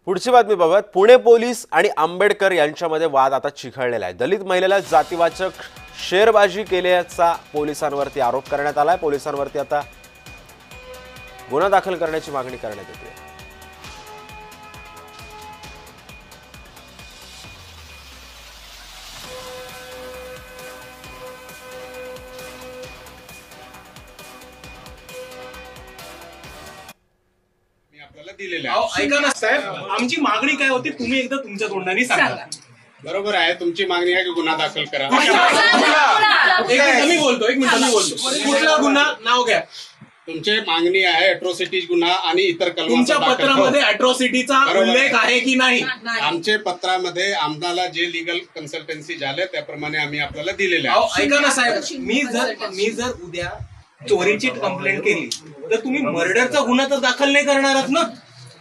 पुढची बातमी बघत पुणे पोलीस आणि आंबेडकर यांच्यामध्ये वाद आता चिघळलेला आहे। दलित महिलेला जातीवाचक शेरबाजी केल्याचा पोलिसांवरती आरोप करण्यात आलाय। पोलिसांवरती आता गुन्हा दाखल करण्याची मागणी करण्यात येते। ऐका ना साहेब, आमची मागणी काय होती तुम्ही एकदा तुमच्या तोंडाने सांगा। बरोबर आहे, तुमची मागणी आहे की गुन्हा दाखल करा। एक मिनिट मी बोलतो कुठला गुन्हा नाव घ्या। तुमची मागणी आहे अॅट्रॉसिटीज गुन्हा आणि इतर कलम। तुमच्या पत्रामध्ये अॅट्रॉसिटीचा उल्लेख आहे की नाही? आमचे पत्रामध्ये आम्हाला जे लीगल कन्सल्टन्सी झाले त्याप्रमाणे आम्ही आपल्याला दिलेले आहे। ऐका ना साहेब, मी जर उद्या चोरीची कंप्लेंट केली तर तुम्ही मर्डरचा गुन्हा तर दाखल नाही करणारच ना?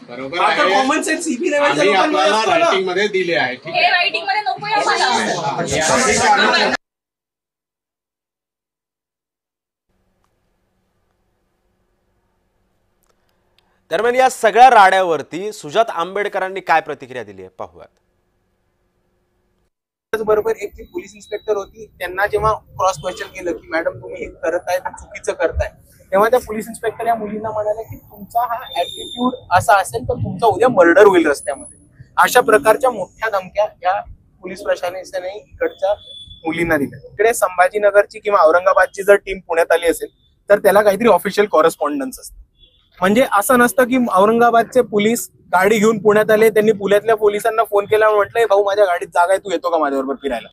बरोबर आहे, कॉमन सेन्स सीपी आम्ही आपल्याला रायटिंग मध्ये दिले आहे। ठीक आहे, रायटिंग मध्ये नको आम्हाला। दरम्यान या सगळ्या राड्यावरती सुजात आंबेडकरांनी काय प्रतिक्रिया दिली आहे पाहूयात। बरोबर एक जी पोलीस इन्स्पेक्टर होती त्यांना जेव्हा क्रॉस क्वेश्चन केलं की मॅडम तुम्ही हे करत आहे चुकीचं करताय, तेव्हा त्या पोलीस इन्स्पेक्टर या मुलींना म्हणाले की तुमचा हा ऍटिट्यूड असा असेल तर तुमचा उद्या मर्डर होईल रस्त्यामध्ये। अशा प्रकारच्या मोठ्या धमक्या या पोलीस प्रशासनाने इकडच्या मुलींना दिल्या। इकडे संभाजीनगरची किंवा औरंगाबादची जर टीम पुण्यात आली असेल तर त्याला काहीतरी ऑफिशियल कॉरेस्पॉन्डन्स असतं। म्हणजे असं नसतं की औरंगाबादचे पोलीस गाडी घेऊन पुण्यात आले, त्यांनी पुण्यातल्या पोलिसांना फोन केला, म्हटलंय भाऊ माझ्या गाडीत जागा आहे, तू येतो का माझ्याबरोबर फिरायला।